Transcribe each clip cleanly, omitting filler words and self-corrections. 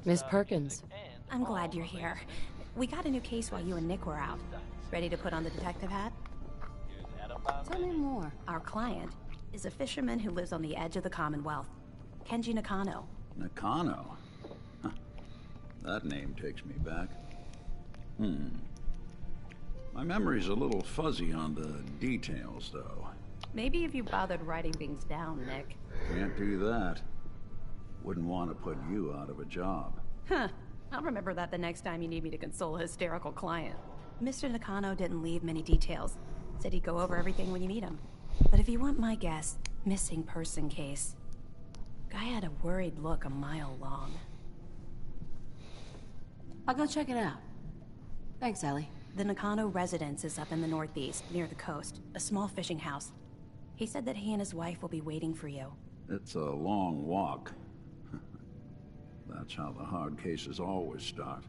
Miss Perkins. I'm glad you're here. We got a new case while you and Nick were out. Ready to put on the detective hat? Tell me more. Our client is a fisherman who lives on the edge of the Commonwealth. Kenji Nakano. Nakano? Huh. That name takes me back. My memory's a little fuzzy on the details, though. Maybe if you bothered writing things down, Nick. Can't do that. Wouldn't want to put you out of a job. Huh. I'll remember that the next time you need me to console a hysterical client. Mr. Nakano didn't leave many details. Said he'd go over everything when you meet him. But if you want my guess, missing person case. Guy had a worried look a mile long. I'll go check it out. Thanks, Ellie. The Nakano residence is up in the northeast, near the coast. A small fishing house. He said that he and his wife will be waiting for you. It's a long walk. That's how the hard cases always start.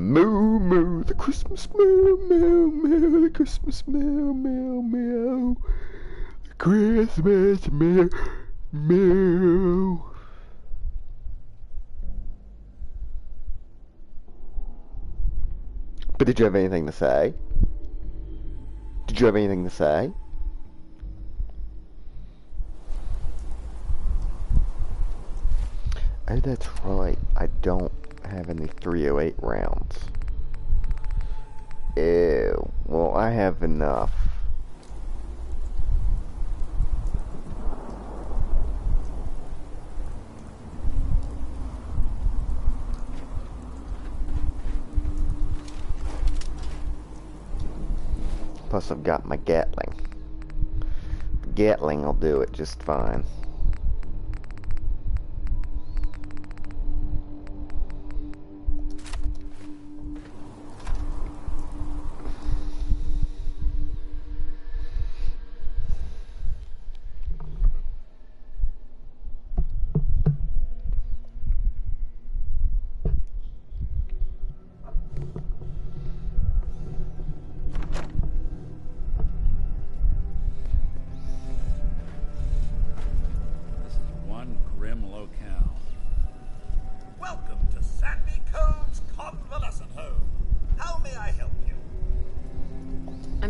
Moo moo, the Christmas meow meow meow, the Christmas meow meow meow, the Christmas meow meow. But did you have anything to say? Did you have anything to say? Oh, that's right. I don't have any 308 rounds. Ew. Well, I have enough. Plus, I've got my Gatling. The Gatling will do it just fine.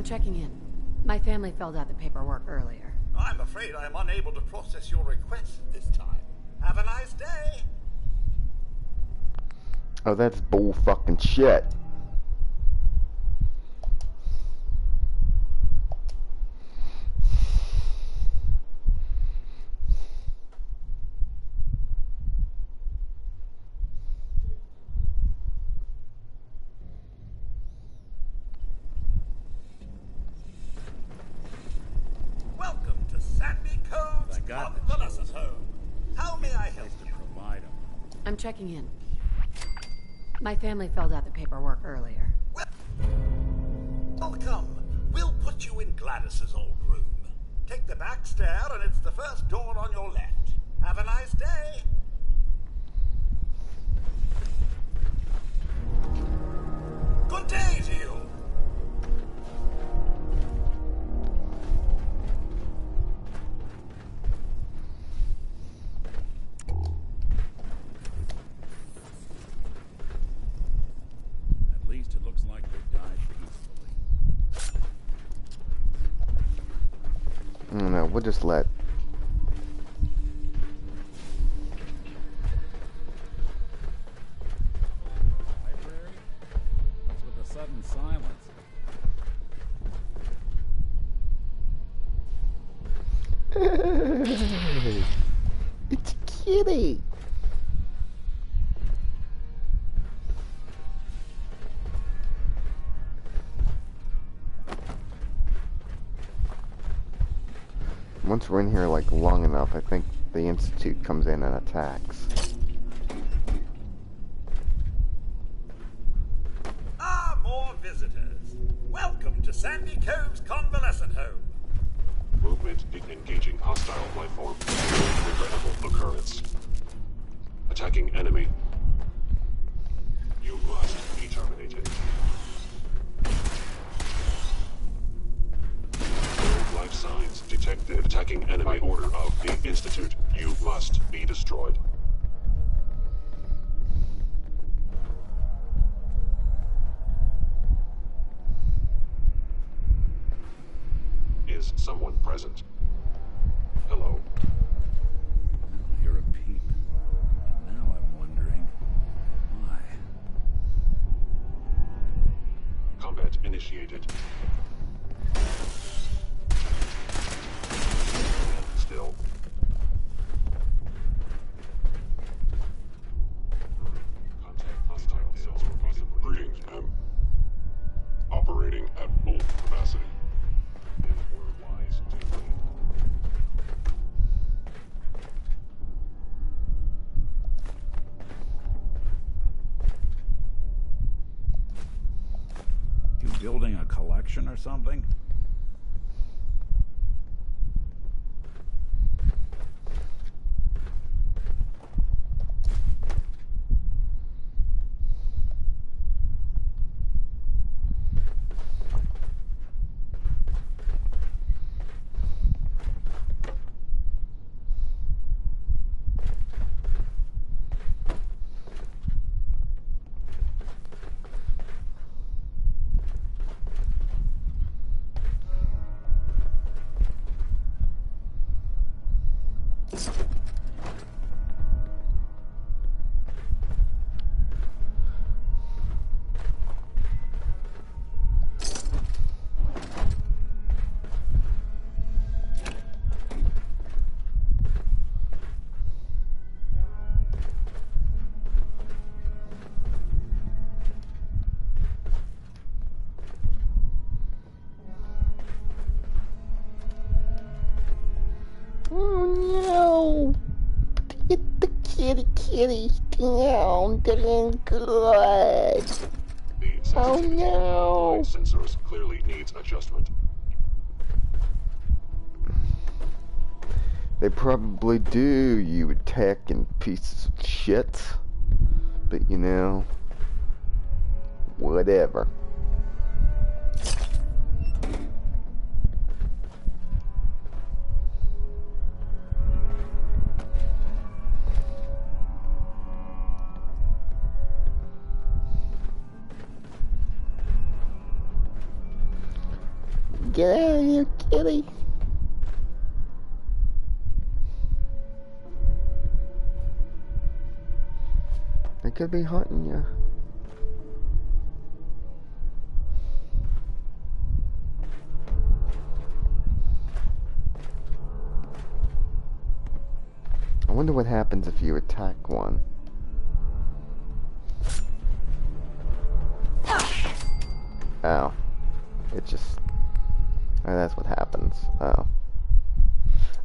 Checking in. My family filled out the paperwork earlier. I'm afraid I'm unable to process your request this time. Have a nice day. Oh, that's bull fucking shit. I'm checking in. My family filled out the paperwork earlier. Welcome. We'll put you in Gladys's old room. Take the back stair and it's the first door on your left. Have a nice day. Good day to you. I don't know, we'll just let... Library? What's with the sudden silence? It's Kitty! Once we're in here like long enough, I think the Institute comes in and attacks. Ah, more visitors. Welcome to Sandy Cove's convalescent home. Movement engaging hostile life form. Regrettable occurrence. Attacking enemy. You must be terminated. Life signs detected. Attacking enemy. Order of the Institute. You must be destroyed. Is someone present? Hello. I don't hear a peep. And now I'm wondering why. Combat initiated. Still. Contact hostile cells repeatedly. Greetings, ma'am. Operating at full capacity. If we're wise to lead. You building a collection or something? Oh no! Get the kitty down, getting good. The Oh sensitivity no! of sensors clearly needs adjustment. They probably do, you attacking pieces of shit. But you know, whatever. Get out of here, kitty. They could be hunting you. I wonder what happens if you attack one. Oh. It just... Oh, that's what happens. Oh.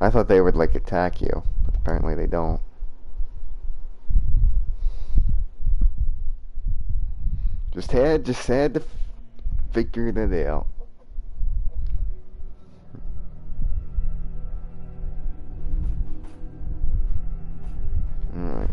I thought they would, like, attack you. But apparently they don't. Just had to figure it out. Alright.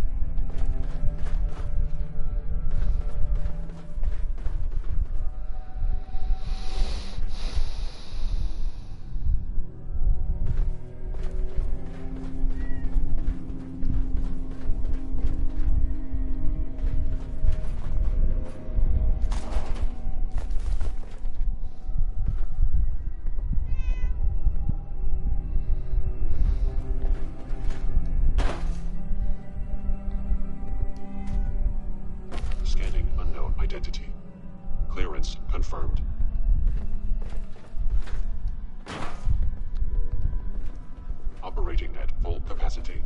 Operating at full capacity.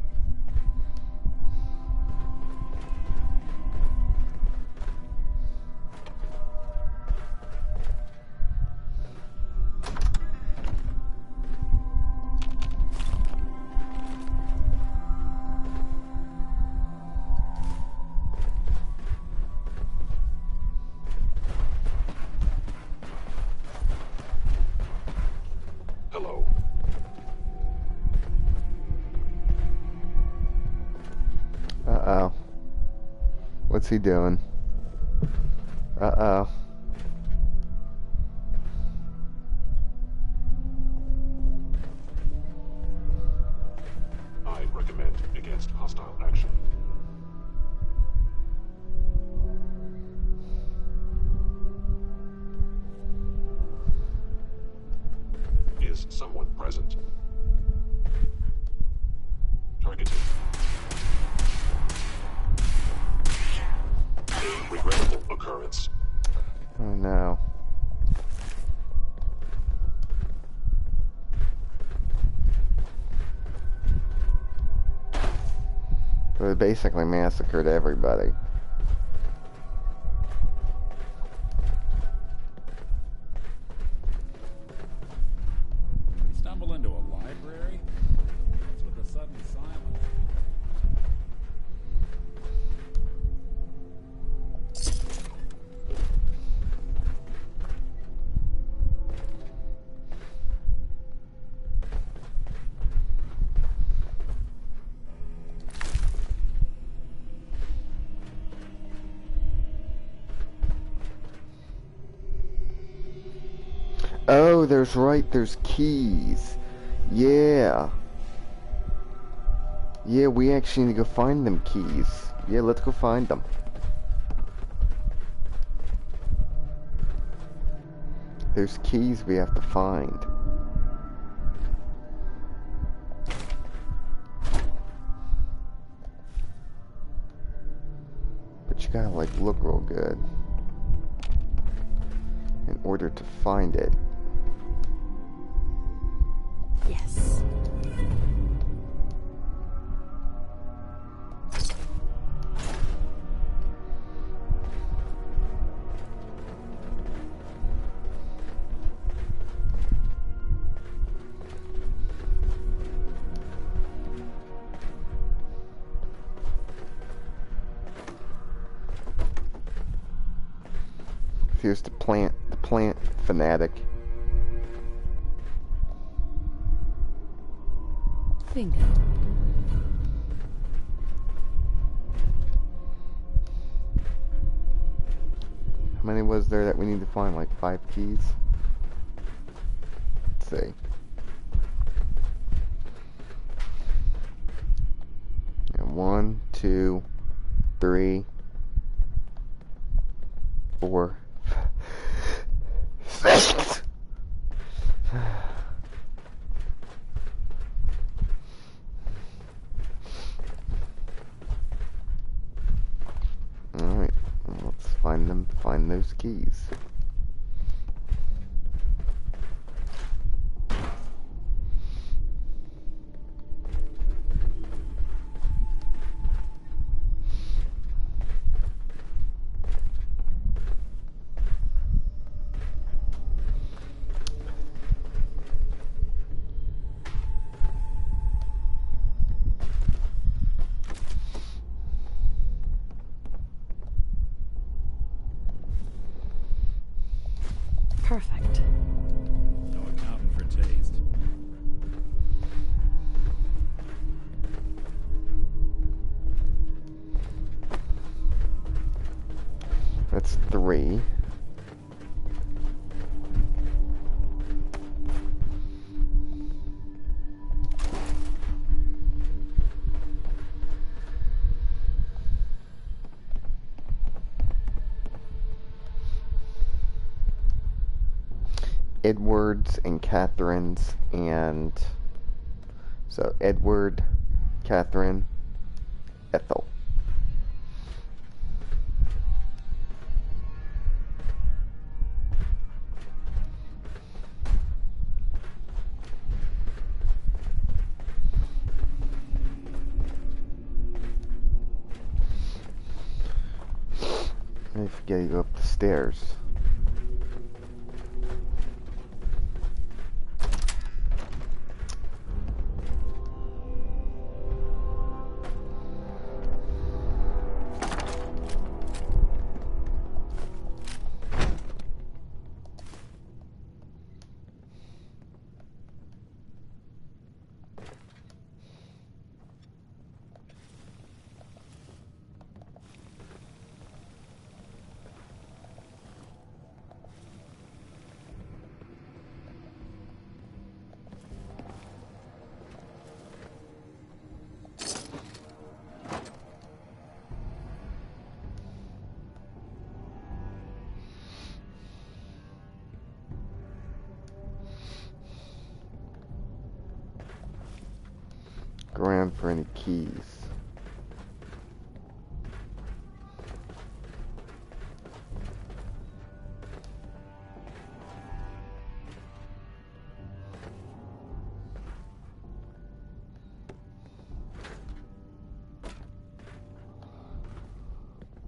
Hello. Uh-oh. What's he doing? Uh-oh. I recommend against hostile action. Is someone present? Targeted. A regrettable occurrence. Oh no. So they basically massacred everybody. We stumble into a library? What's with the sudden silence? Oh, there's keys. Yeah. Yeah, we actually need to go find them keys. Yeah, let's go find them. There's keys we have to find. But you gotta, like, look real good in order to find it. Yes. Here's the plant fanatic. Bingo. How many was there that we need to find? Like 5 keys? Let's see. And 1, 2, 3, 4, 6. Alright, let's find those keys. Perfect. No accounting for taste. That's 3. Edward's and Catherine's, and so Edward, Catherine, Ethel. Gotta go up the stairs. Go around for any keys.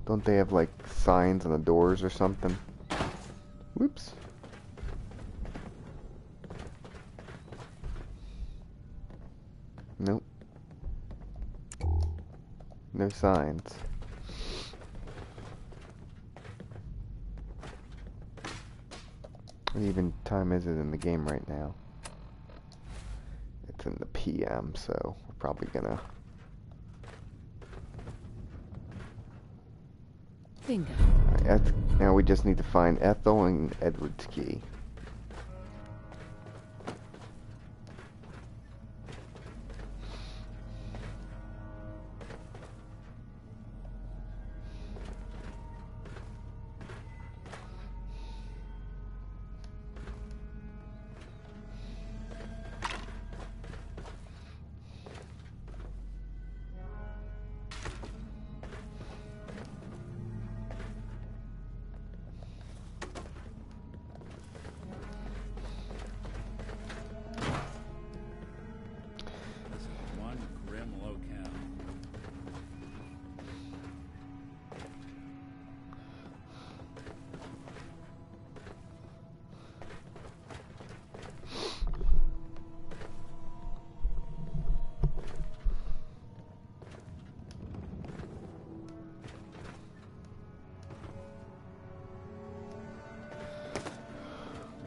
Don't they have like signs on the doors or something? Whoops. Nope. No signs. What even time is it in the game right now? It's in the PM, so we're probably gonna... Bingo. Alright, now we just need to find Ethel and Edward's key. One grim locale.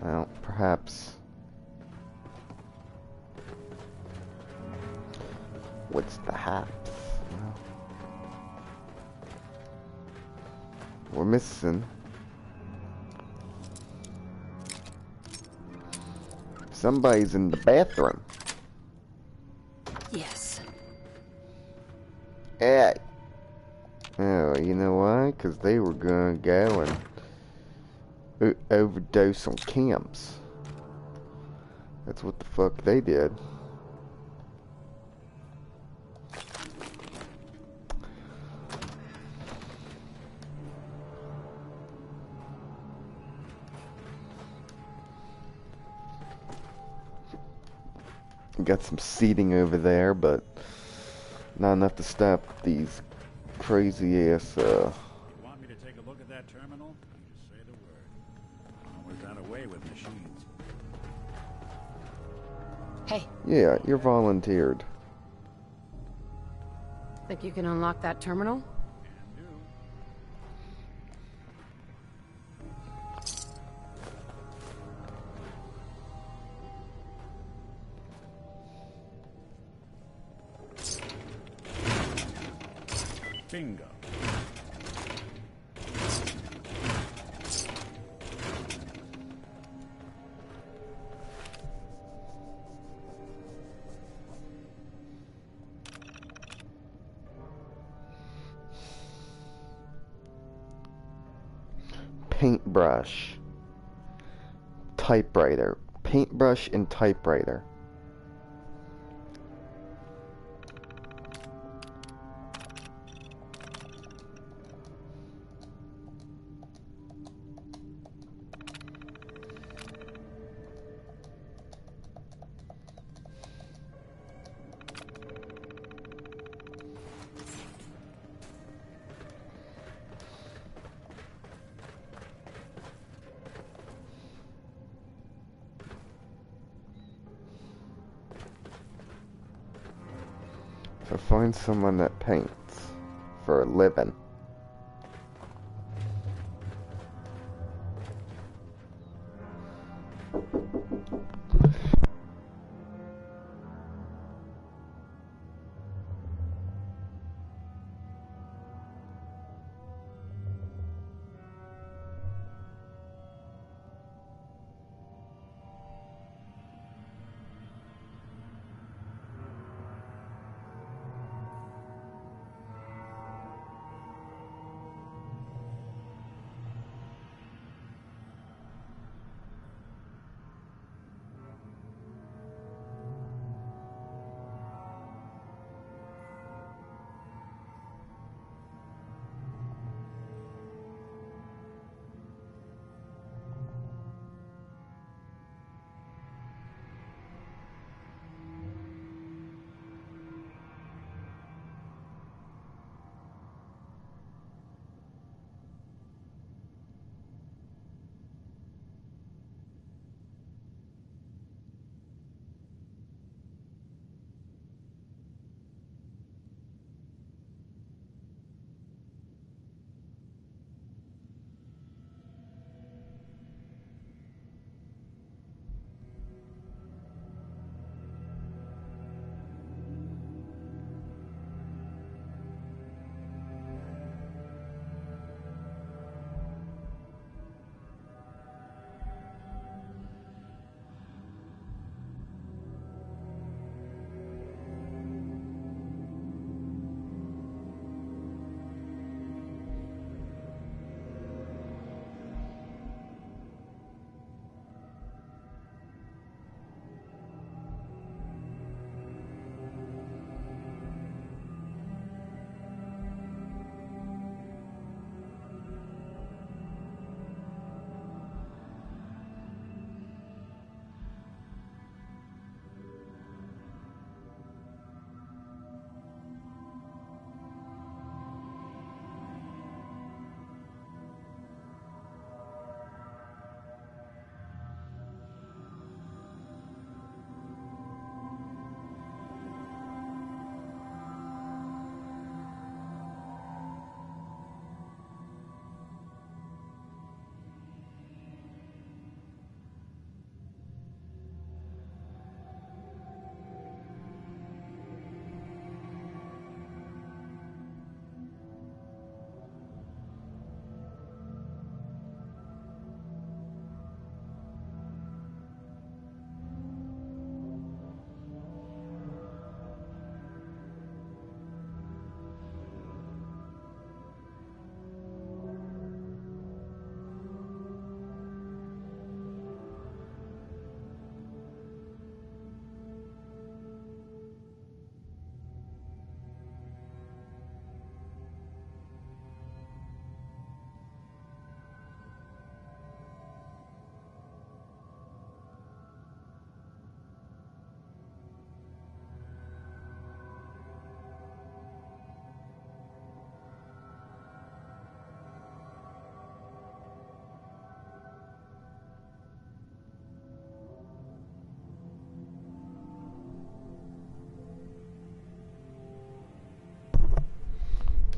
Well, perhaps... What's the haps? Well, we're missing... Somebody's in the bathroom. Yes. Hey! Oh, you know why? Because they were gonna go and overdose on camps. That's what the fuck they did. Got some seating over there, but not enough to stop these crazy ass You want me to take a look at that terminal? You just say the word. Always got away with machines. Hey, Yeah, you're volunteered. think you can unlock that terminal? Can do. Bingo. Paintbrush. Typewriter. Paintbrush and typewriter. So find someone that paints for a living.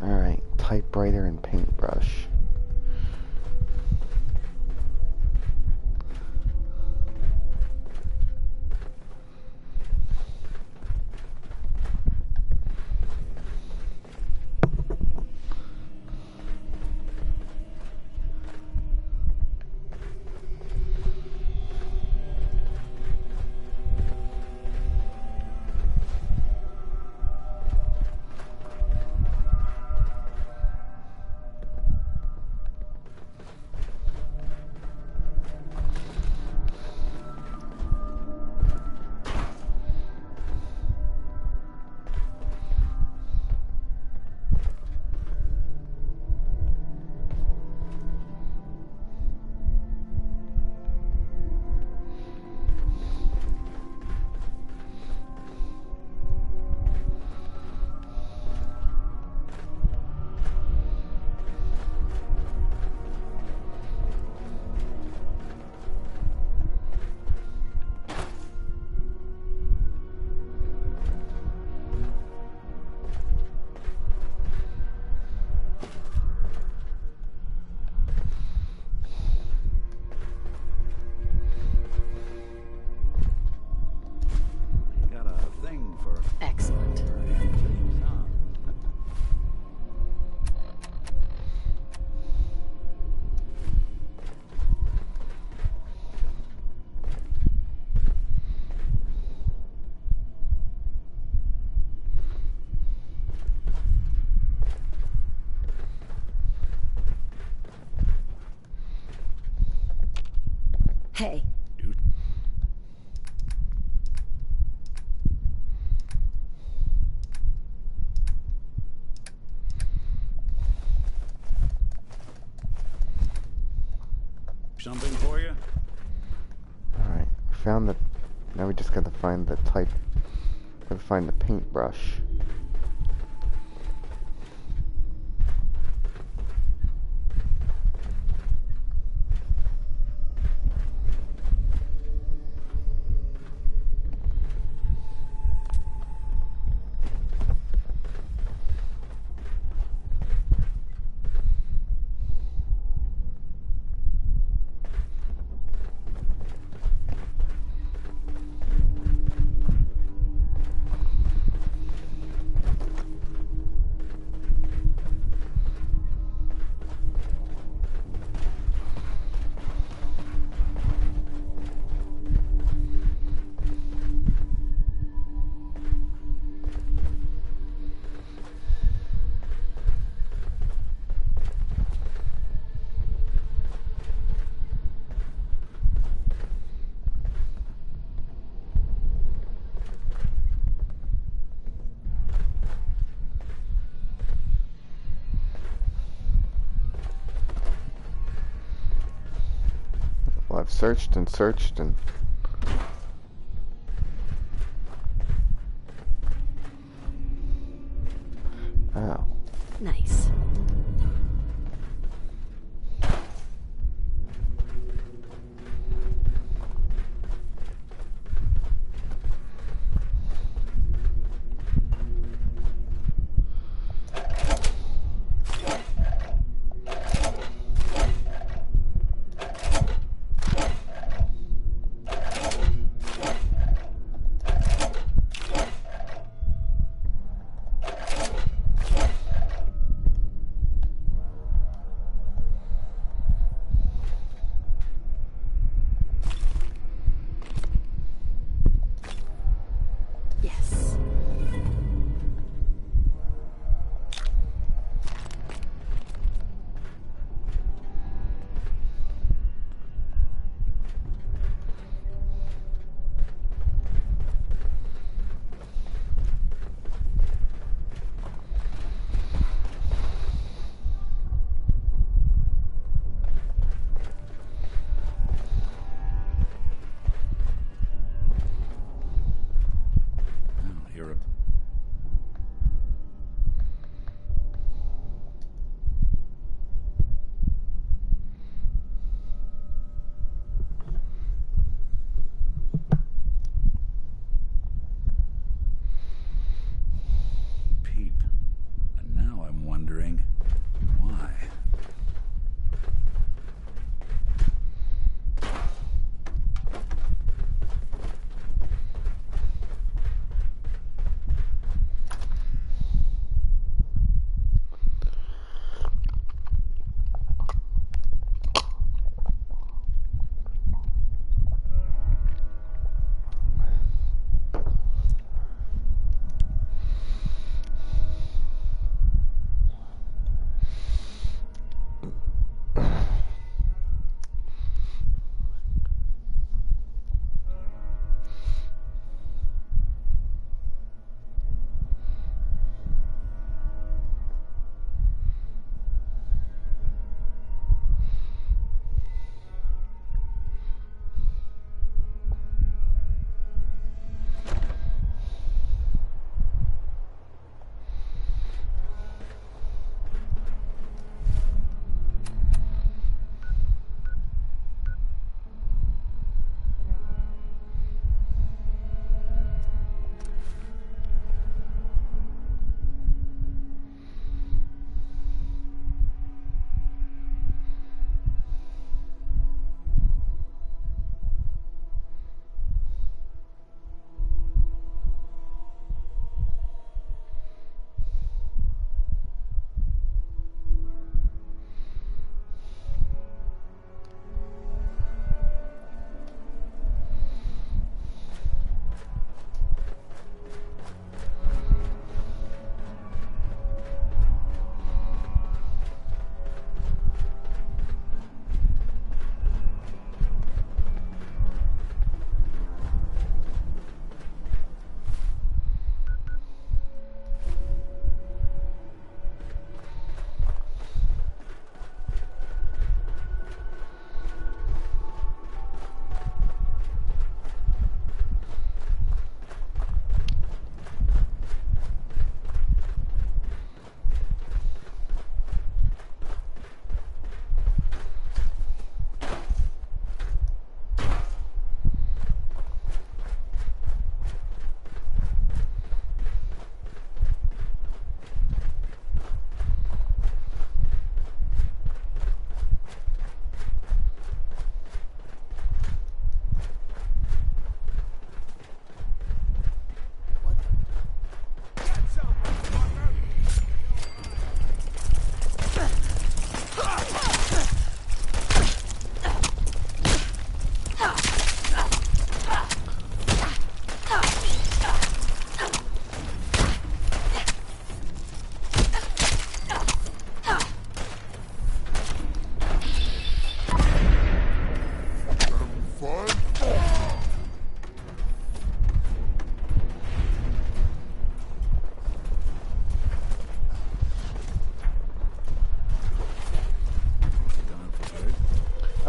Alright, typewriter and paintbrush. Hey. Do something for you? Alright, found the... Now we just gotta find the type... Gotta find the paintbrush. Well, I've searched and searched and... Oh. Nice.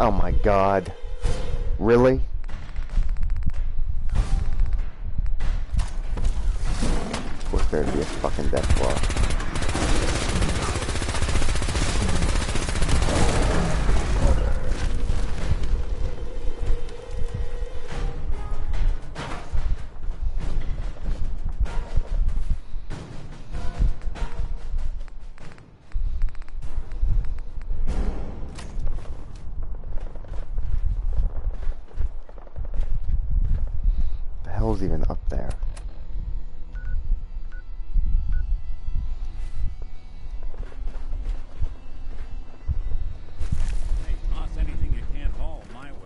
Oh my god. Really? Of course there'd be a fucking death blow. The hell's even up there? Hey, toss anything you can't haul my way.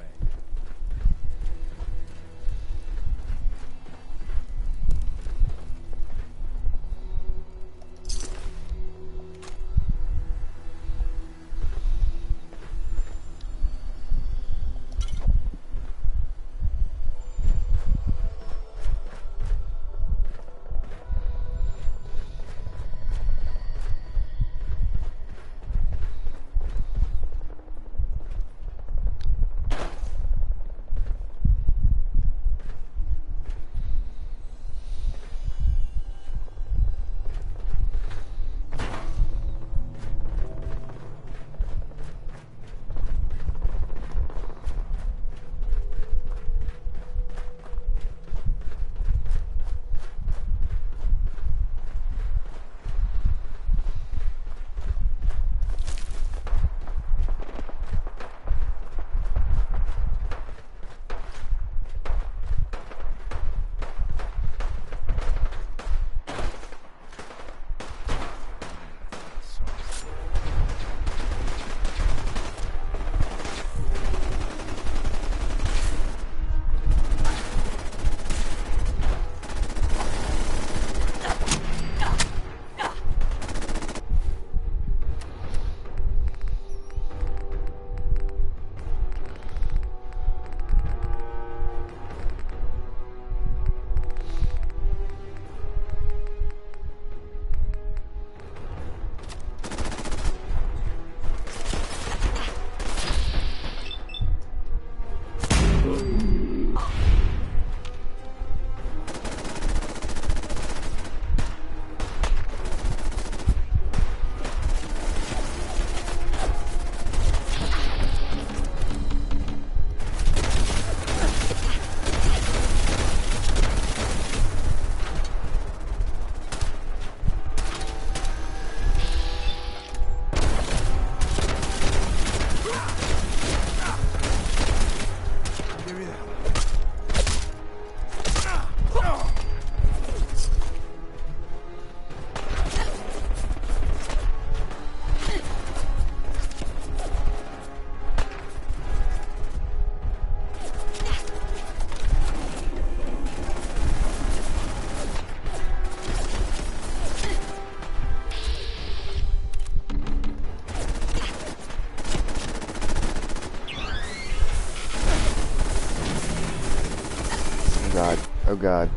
God. Oh god.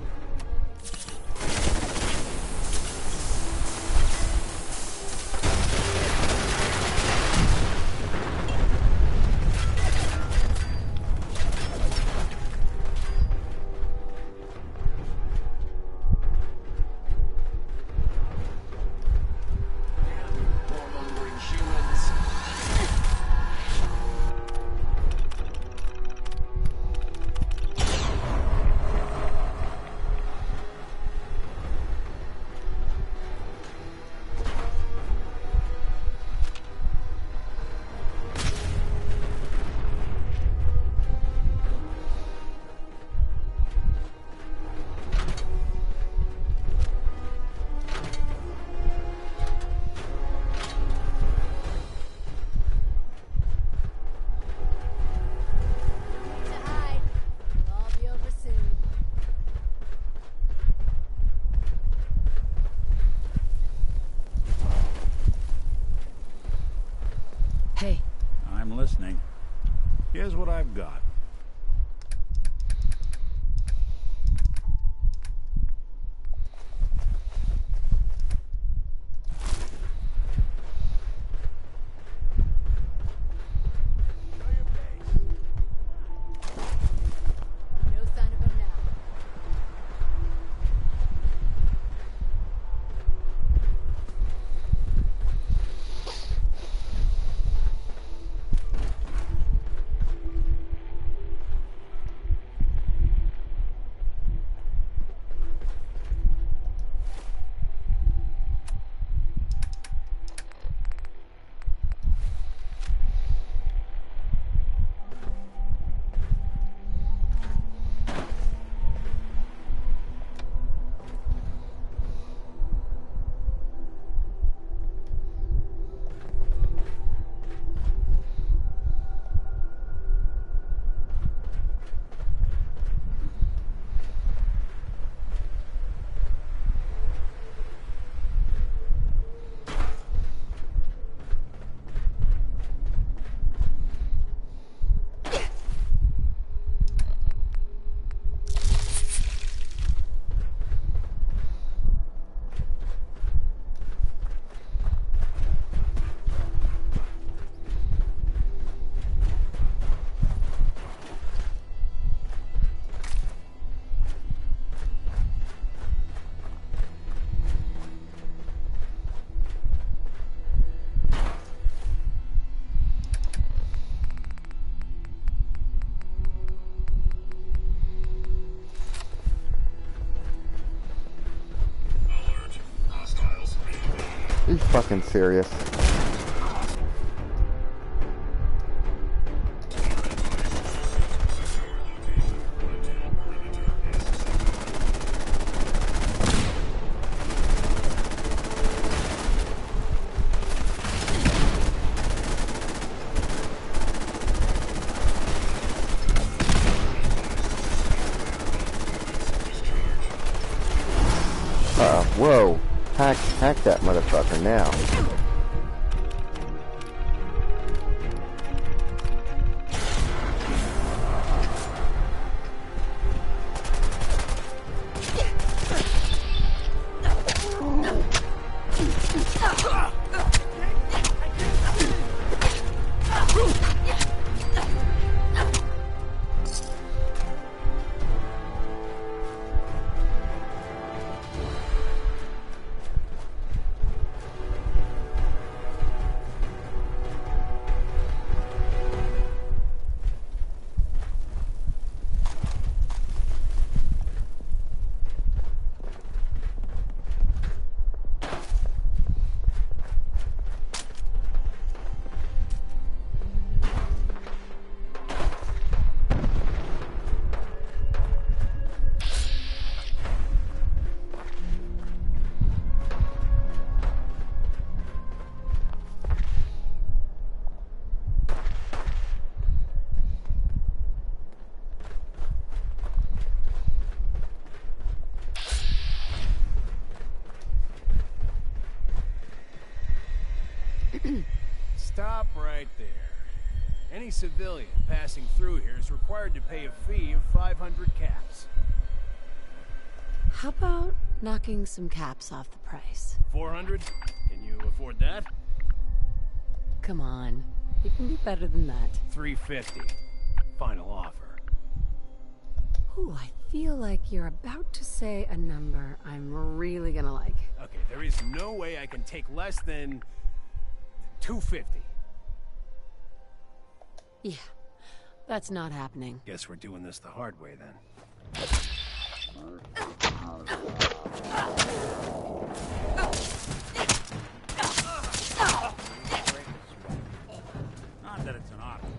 Hey. I'm listening. Here's what I've got. Are you fucking serious? Whoa! Hack that motherfucker now. Stop right there. Any civilian passing through here is required to pay a fee of 500 caps. How about knocking some caps off the price? 400? Can you afford that? Come on. You can do better than that. 350. Final offer. Ooh, I feel like you're about to say a number I'm really gonna like. Okay, there is no way I can take less than 250. Yeah, that's not happening. Guess we're doing this the hard way then. Not that it's an option.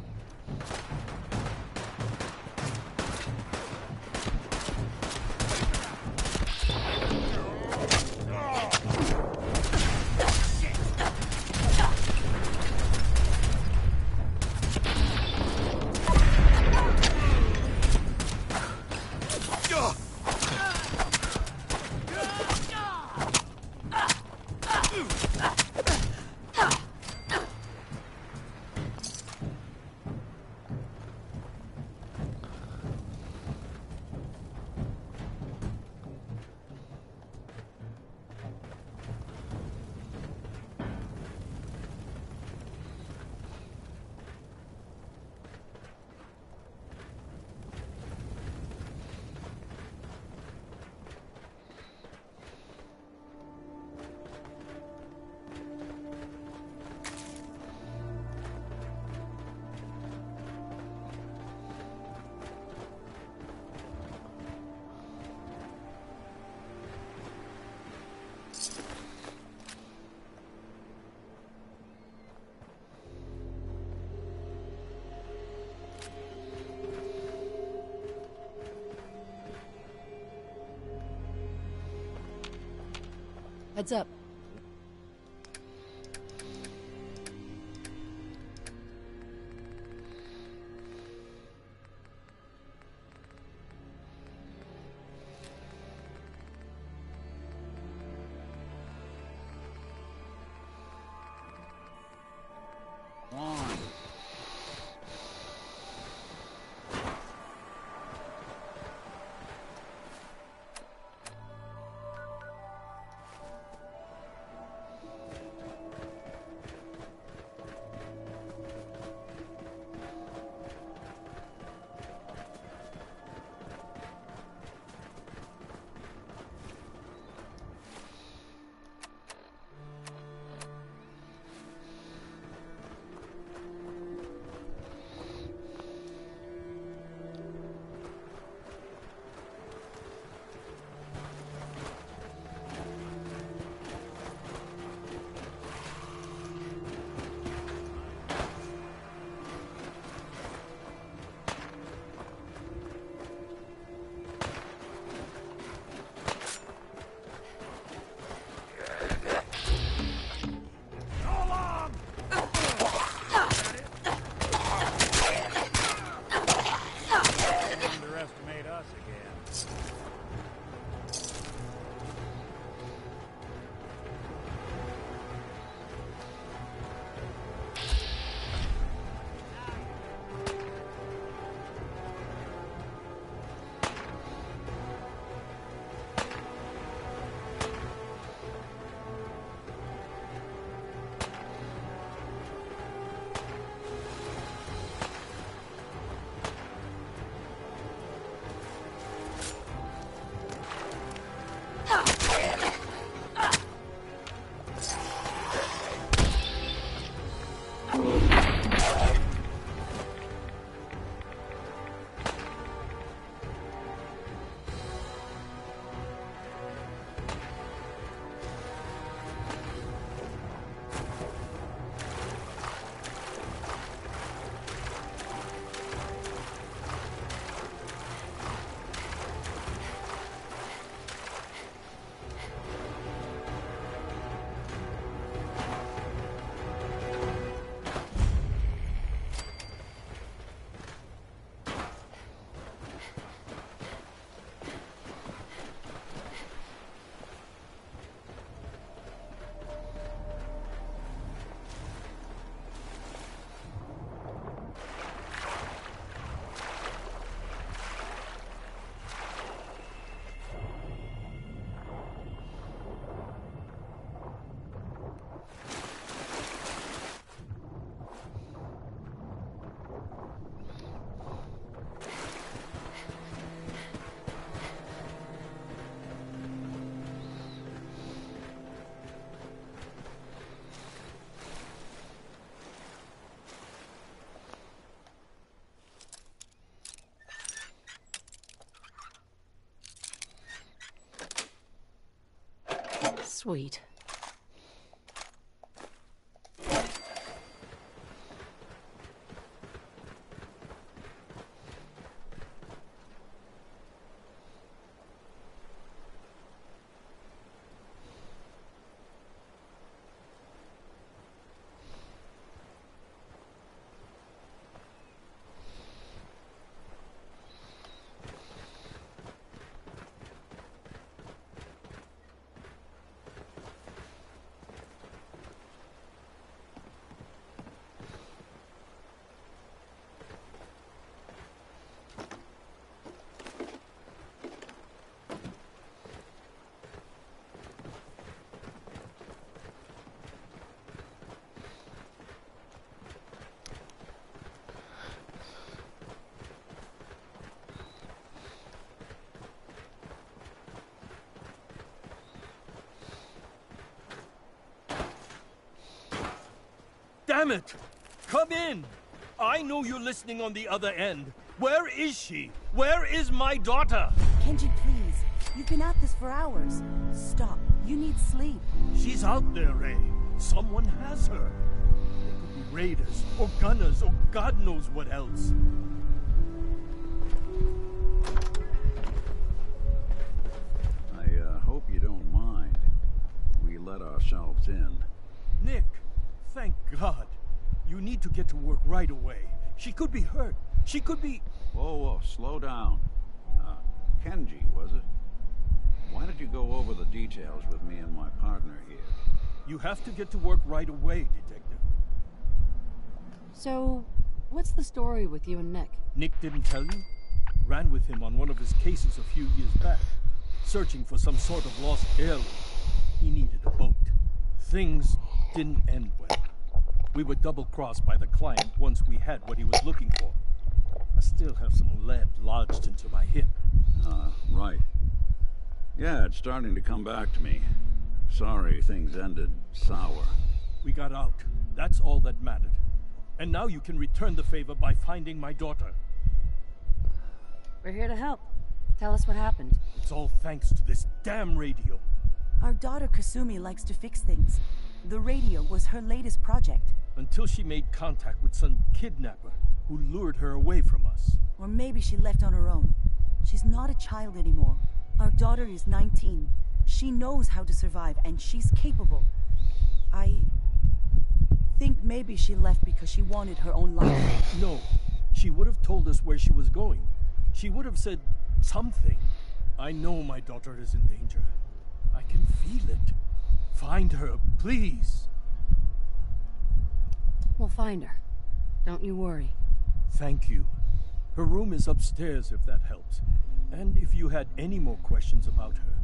Heads up. One. Sweet. Damn it! Come in! I know you're listening on the other end. Where is she? Where is my daughter? Kenji, please. You've been at this for hours. Stop. You need sleep. She's out there, Ray. Someone has her. They could be raiders, or gunners, or God knows what else. I hope you don't mind. We let ourselves in. Nick, thank God. You need to get to work right away. She could be hurt. She could be... Whoa, slow down. Kenji, was it? Why don't you go over the details with me and my partner here? You have to get to work right away, Detective. So, what's the story with you and Nick? Nick didn't tell you? Ran with him on one of his cases a few years back, searching for some sort of lost heirloom. He needed a boat. Things didn't end well. We were double-crossed by the client once we had what he was looking for. I still have some lead lodged into my hip. Right. Yeah, it's starting to come back to me. Sorry things ended sour. We got out. That's all that mattered. And now you can return the favor by finding my daughter. We're here to help. Tell us what happened. It's all thanks to this damn radio. Our daughter Kasumi likes to fix things. The radio was her latest project. Until she made contact with some kidnapper who lured her away from us. Or maybe she left on her own. She's not a child anymore. Our daughter is 19. She knows how to survive, and she's capable. I think maybe she left because she wanted her own life. No, she would have told us where she was going. She would have said something. I know my daughter is in danger. I can feel it. Find her, please. We'll find her. Don't you worry. Thank you. Her room is upstairs if that helps. And if you had any more questions about her,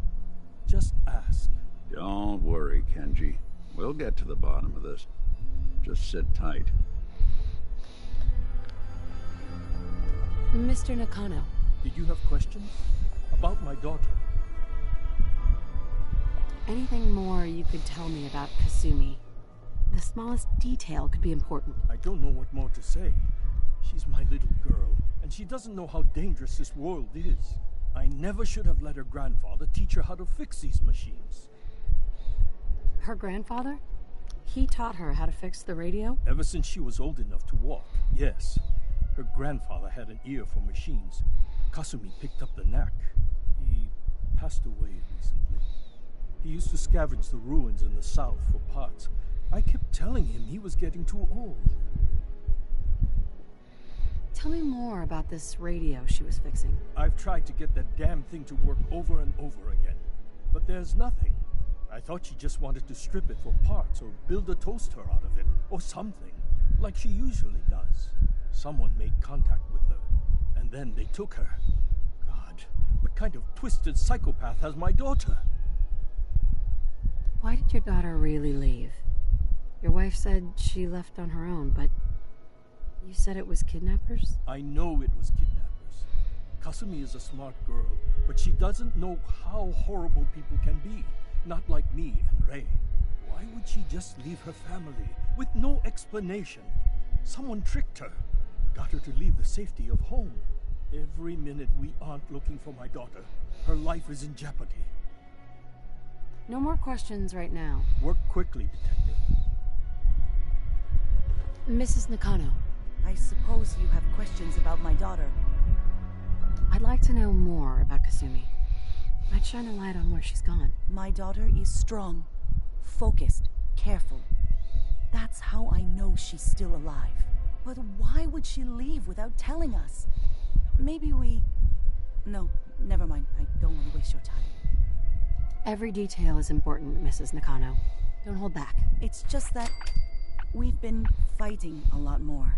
just ask. Don't worry, Kenji. We'll get to the bottom of this. Just sit tight. Mr. Nakano. Did you have questions? About my daughter? Anything more you could tell me about Kasumi? The smallest detail could be important. I don't know what more to say. She's my little girl, and she doesn't know how dangerous this world is. I never should have let her grandfather teach her how to fix these machines. Her grandfather? He taught her how to fix the radio? Ever since she was old enough to walk, yes. Her grandfather had an ear for machines. Kasumi picked up the knack. He passed away recently. He used to scavenge the ruins in the south for parts. I kept telling him he was getting too old. Tell me more about this radio she was fixing. I've tried to get that damn thing to work over and over again, but there's nothing. I thought she just wanted to strip it for parts or build a toaster out of it, or something, like she usually does. Someone made contact with her, and then they took her. God, what kind of twisted psychopath has my daughter? Why did your daughter really leave? Your wife said she left on her own, but you said it was kidnappers? I know it was kidnappers. Kasumi is a smart girl, but she doesn't know how horrible people can be. Not like me and Ray. Why would she just leave her family with no explanation? Someone tricked her. Got her to leave the safety of home. Every minute we aren't looking for my daughter, her life is in jeopardy. No more questions right now. Work quickly, Detective. Mrs. Nakano, I suppose you have questions about my daughter. I'd like to know more about Kasumi. Might shine a light on where she's gone. My daughter is strong, focused, careful. That's how I know she's still alive. But why would she leave without telling us? Maybe we... No, never mind. I don't want to waste your time. Every detail is important, Mrs. Nakano. Don't hold back. It's just that we've been fighting a lot more.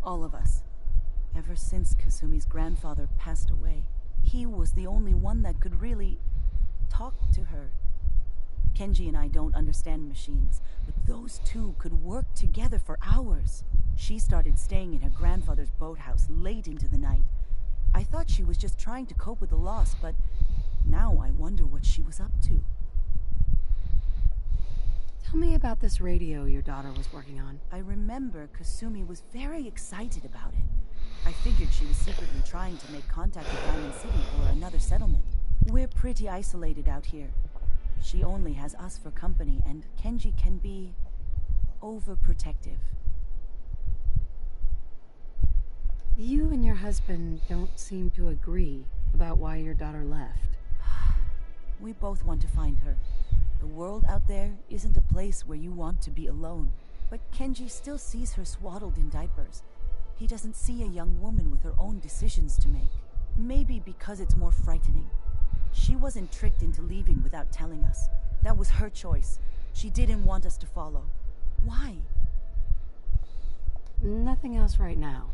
All of us. Ever since Kasumi's grandfather passed away. He was the only one that could really talk to her. Kenji and I don't understand machines, but those two could work together for hours. She started staying in her grandfather's boathouse late into the night. I thought she was just trying to cope with the loss, but now I wonder what she was up to. Tell me about this radio your daughter was working on. I remember Kasumi was very excited about it. I figured she was secretly trying to make contact with Diamond City or another settlement. We're pretty isolated out here. She only has us for company, and Kenji can be overprotective. You and your husband don't seem to agree about why your daughter left. We both want to find her. The world out there isn't a place where you want to be alone. But Kenji still sees her swaddled in diapers. He doesn't see a young woman with her own decisions to make. Maybe because it's more frightening. She wasn't tricked into leaving without telling us. That was her choice. She didn't want us to follow. Why? Nothing else right now.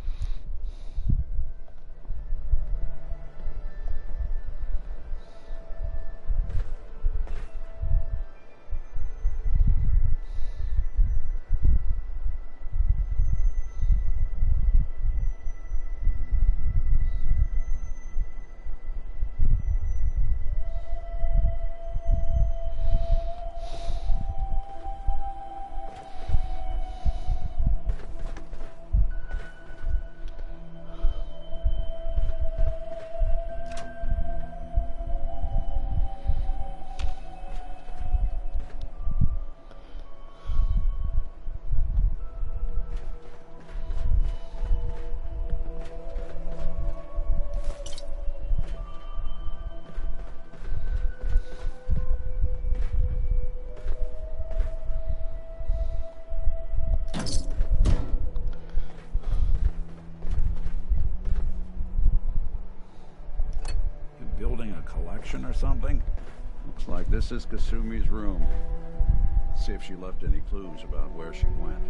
Or something? Looks like this is Kasumi's room. See if she left any clues about where she went.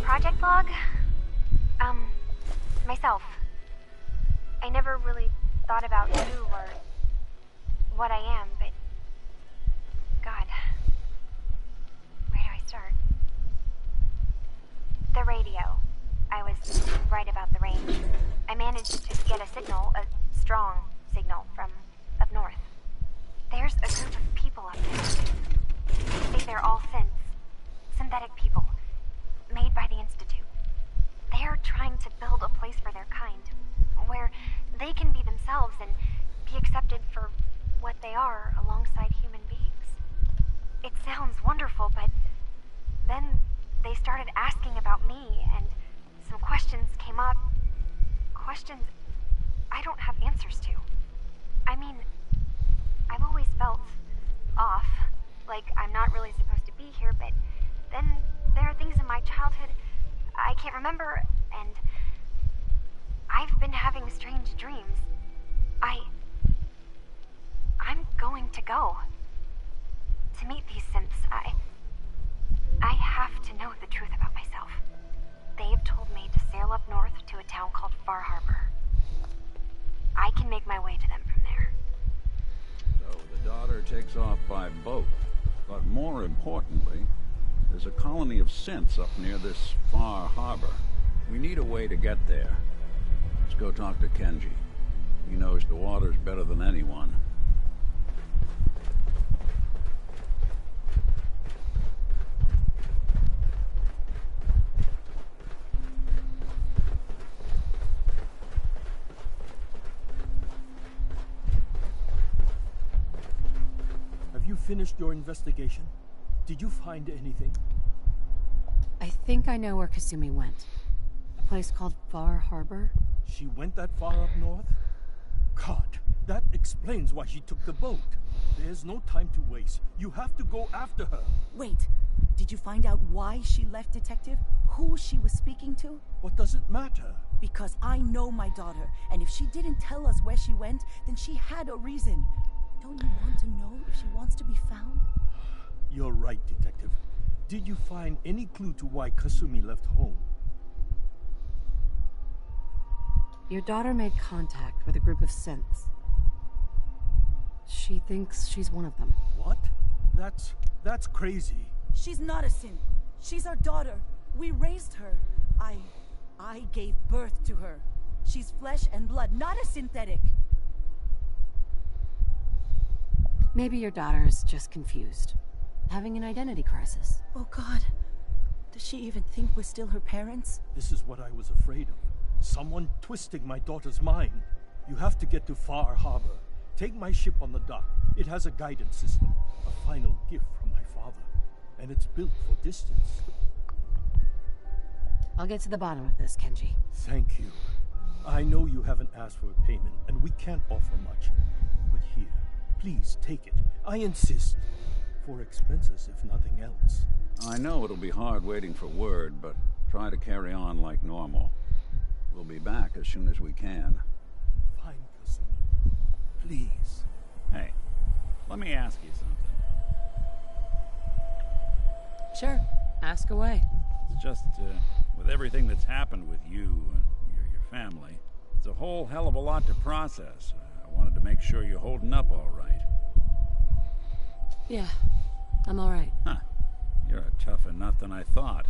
Project log? Myself. I never really thought about who or what I am, but... God. Where do I start? The radio. I was right about the range. I managed to get a signal, a strong signal, from up north. There's a group of people up there. They say they're all synthetic people, made by the Institute. They're trying to build a place for their kind, where they can be themselves and be accepted for what they are alongside human beings. It sounds wonderful, but then they started asking about me, and some questions came up. Questions I don't have answers to. I mean, I've always felt off, like I'm not really supposed to can't remember, and I've been having strange dreams. I'm going to go. To meet these synths, I have to know the truth about myself. They've told me to sail up north to a town called Far Harbor. I can make my way to them from there. So the daughter takes off by boat. But more importantly, there's a colony of synths up near this Far Harbor. We need a way to get there. Let's go talk to Kenji. He knows the waters better than anyone. Have you finished your investigation? Did you find anything? I think I know where Kasumi went. A place called Far Harbor? She went that far up north? God, that explains why she took the boat. There's no time to waste. You have to go after her. Wait, did you find out why she left, Detective? Who she was speaking to? What does it matter? Because I know my daughter, and if she didn't tell us where she went, then she had a reason. Don't you want to know if she wants to be found? You're right, Detective. Did you find any clue to why Kasumi left home? Your daughter made contact with a group of synths. She thinks she's one of them. What? That's crazy. She's not a synth. She's our daughter. We raised her. I gave birth to her. She's flesh and blood, not a synthetic. Maybe your daughter is just confused. Having an identity crisis. Oh God. Does she even think we're still her parents? This is what I was afraid of. Someone twisting my daughter's mind. You have to get to Far Harbor. Take my ship on the dock. It has a guidance system. A final gift from my father. And it's built for distance. I'll get to the bottom of this, Kenji. Thank you. I know you haven't asked for a payment, and we can't offer much. But here, please take it. I insist. For expenses, if nothing else. I know it'll be hard waiting for word, but try to carry on like normal. We'll be back as soon as we can. Fine, Kasumi. Please. Hey, let me ask you something. Sure. Ask away. It's just, with everything that's happened with you and your family, it's a whole hell of a lot to process. I wanted to make sure you're holding up all right. Yeah, I'm all right. Huh. You're a tougher nut than I thought.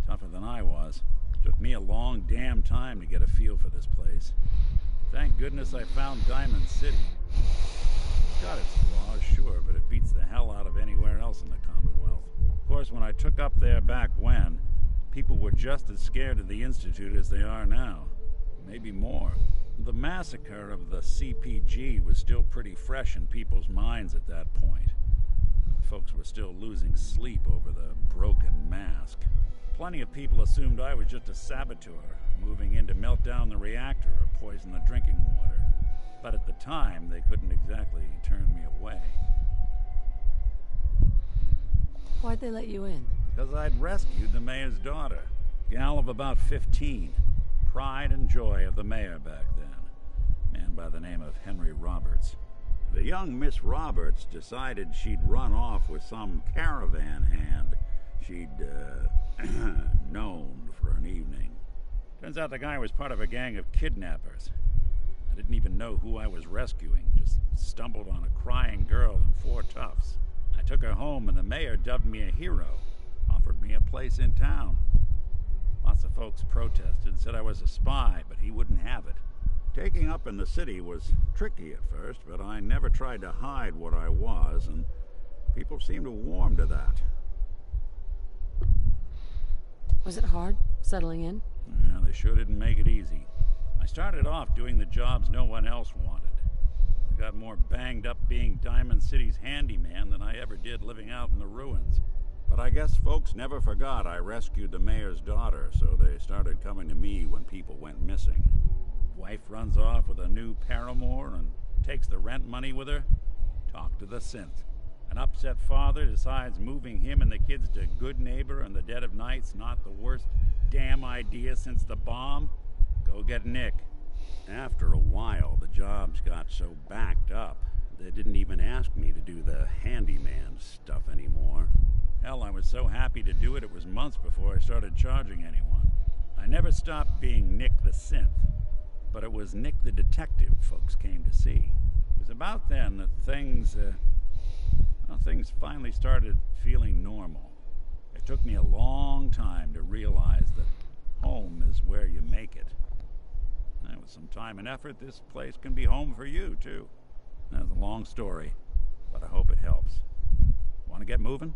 Tougher than I was. Took me a long damn time to get a feel for this place. Thank goodness I found Diamond City. It's got its flaws, sure, but it beats the hell out of anywhere else in the Commonwealth. Of course, when I took up there back when, people were just as scared of the Institute as they are now. Maybe more. The massacre of the CPG was still pretty fresh in people's minds at that point. Folks were still losing sleep over the broken mask. Plenty of people assumed I was just a saboteur, moving in to melt down the reactor or poison the drinking water. But at the time, they couldn't exactly turn me away. Why'd they let you in? Because I'd rescued the mayor's daughter. Gal of about 15. Pride and joy of the mayor back then. Man by the name of Henry Roberts. The young Miss Roberts decided she'd run off with some caravan hand she'd, known for an evening. Turns out the guy was part of a gang of kidnappers. I didn't even know who I was rescuing, just stumbled on a crying girl and 4 toughs. I took her home and the mayor dubbed me a hero, offered me a place in town. Lots of folks protested, said I was a spy, but he wouldn't have it. Taking up in the city was tricky at first, but I never tried to hide what I was, and people seemed to warm to that. Was it hard, settling in? Yeah, they sure didn't make it easy. I started off doing the jobs no one else wanted. I got more banged up being Diamond City's handyman than I ever did living out in the ruins. But I guess folks never forgot I rescued the mayor's daughter, so they started coming to me when people went missing. Wife runs off with a new paramour and takes the rent money with her. Talk to the synth. An upset father decides moving him and the kids to Good Neighbor in the dead of night's not the worst damn idea since the bomb? Go get Nick. After a while, the jobs got so backed up, they didn't even ask me to do the handyman stuff anymore. Hell, I was so happy to do it, it was months before I started charging anyone. I never stopped being Nick the Synth, but it was Nick the Detective folks came to see. It was about then that things finally started feeling normal. It took me a long time to realize that home is where you make it. And with some time and effort, this place can be home for you, too. That's a long story, but I hope it helps. Want to get moving?